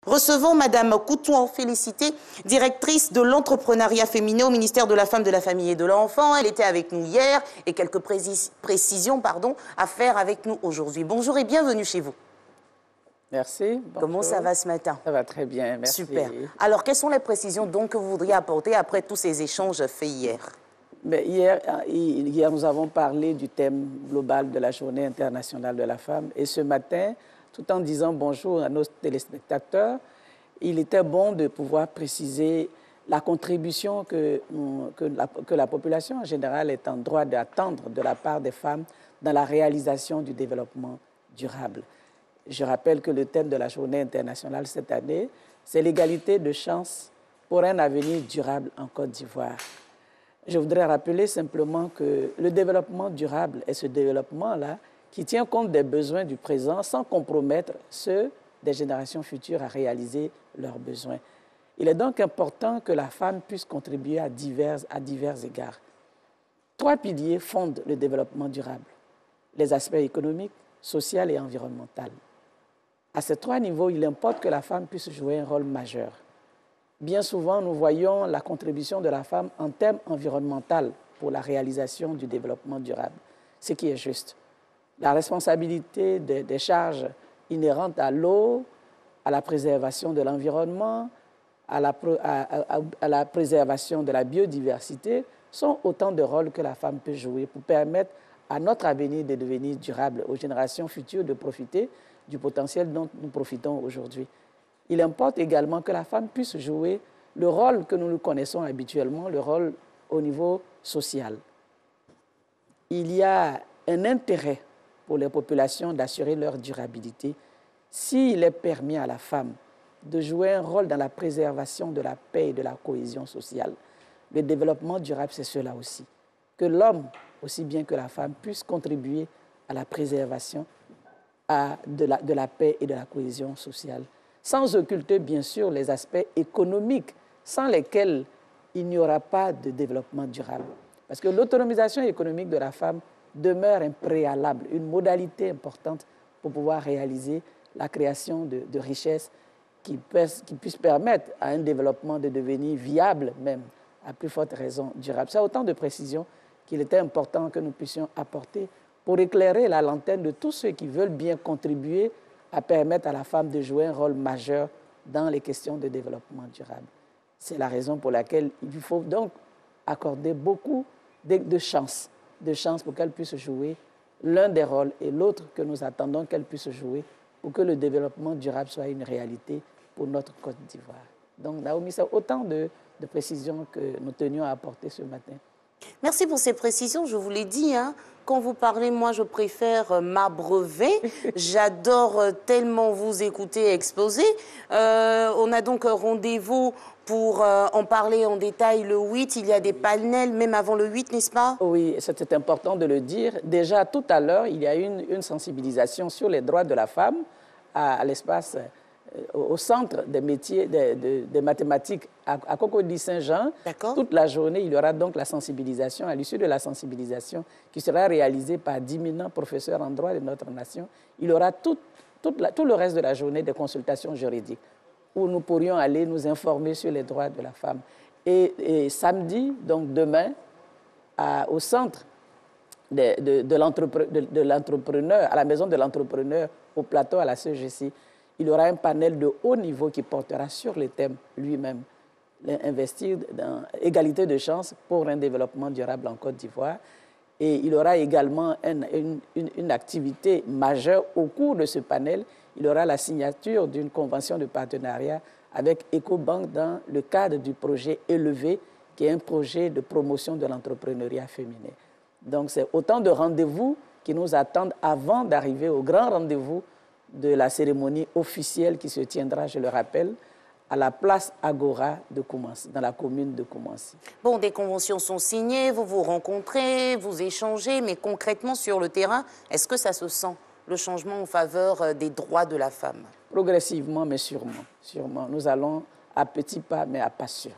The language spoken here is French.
Recevons Madame Couton Félicité, directrice de l'entrepreneuriat féminin au ministère de la Femme, de la Famille et de l'Enfant. Elle était avec nous hier et quelques précisions à faire avec nous aujourd'hui. Bonjour et bienvenue chez vous. Merci. Bonjour. Comment ça va ce matin? Ça va très bien, merci. Super. Alors, quelles sont les précisions donc que vous voudriez apporter après tous ces échanges faits hier? Mais hier, nous avons parlé du thème global de la Journée internationale de la femme. Et ce matin, tout en disant bonjour à nos téléspectateurs, il était bon de pouvoir préciser la contribution que la population en général est en droit d'attendre de la part des femmes dans la réalisation du développement durable. Je rappelle que le thème de la Journée internationale cette année, c'est l'égalité de chances pour un avenir durable en Côte d'Ivoire. Je voudrais rappeler simplement que le développement durable est ce développement-là qui tient compte des besoins du présent sans compromettre ceux des générations futures à réaliser leurs besoins. Il est donc important que la femme puisse contribuer à divers égards. 3 piliers fondent le développement durable: les aspects économiques, sociaux et environnementaux. À ces 3 niveaux, il importe que la femme puisse jouer un rôle majeur. Bien souvent, nous voyons la contribution de la femme en termes environnementaux pour la réalisation du développement durable, ce qui est juste. La responsabilité des charges inhérentes à l'eau, à la préservation de l'environnement, à la préservation de la biodiversité sont autant de rôles que la femme peut jouer pour permettre à notre avenir de devenir durable, aux générations futures de profiter du potentiel dont nous profitons aujourd'hui. Il importe également que la femme puisse jouer le rôle que nous connaissons habituellement, le rôle au niveau social. Il y a un intérêt pour les populations d'assurer leur durabilité s'il est permis à la femme de jouer un rôle dans la préservation de la paix et de la cohésion sociale. Le développement durable, c'est cela aussi. Que l'homme, aussi bien que la femme, puisse contribuer à la préservation de la paix et de la cohésion sociale, sans occulter bien sûr les aspects économiques, sans lesquels il n'y aura pas de développement durable. Parce que l'autonomisation économique de la femme demeure un préalable, une modalité importante pour pouvoir réaliser la création de richesses qui puissent permettre à un développement de devenir viable, même à plus forte raison durable. C'est autant de précisions qu'il était important que nous puissions apporter pour éclairer la lanterne de tous ceux qui veulent bien contribuer à permettre à la femme de jouer un rôle majeur dans les questions de développement durable. C'est la raison pour laquelle il faut donc accorder beaucoup de chances pour qu'elle puisse jouer l'un des rôles et l'autre que nous attendons qu'elle puisse jouer pour que le développement durable soit une réalité pour notre Côte d'Ivoire. Donc, Naomi, c'est autant de précisions que nous tenions à apporter ce matin. Merci pour ces précisions. Je vous l'ai dit, quand vous parlez, moi, je préfère m'abreuver. J'adore tellement vous écouter exposer. On a donc rendez-vous pour en parler en détail le 8. Il y a des panels, même avant le 8, n'est-ce pas? Oui, c'était important de le dire. Déjà, tout à l'heure, il y a eu une sensibilisation sur les droits de la femme à l'espace, au centre des métiers des mathématiques à Cocody-Saint-Jean. Toute la journée, il y aura donc la sensibilisation. À l'issue de la sensibilisation, qui sera réalisée par d'éminents professeurs en droit de notre nation, il y aura tout le reste de la journée des consultations juridiques où nous pourrions aller nous informer sur les droits de la femme. Et samedi, donc demain, au centre de l'entrepreneur, à la maison de l'entrepreneur, au plateau à la CEGC, il y aura un panel de haut niveau qui portera sur le thème lui-même, investir dans égalité de chances pour un développement durable en Côte d'Ivoire. Et il y aura également une activité majeure au cours de ce panel. Il y aura la signature d'une convention de partenariat avec EcoBank dans le cadre du projet Élevé, qui est un projet de promotion de l'entrepreneuriat féminin. Donc, c'est autant de rendez-vous qui nous attendent avant d'arriver au grand rendez-vous de la cérémonie officielle qui se tiendra, je le rappelle, à la place Agora de Koumassi, dans la commune de Koumassi. Bon, des conventions sont signées, vous vous rencontrez, vous échangez, mais concrètement sur le terrain, est-ce que ça se sent, le changement en faveur des droits de la femme? Progressivement, mais sûrement. Sûrement. Nous allons à petits pas, mais à pas sûrs.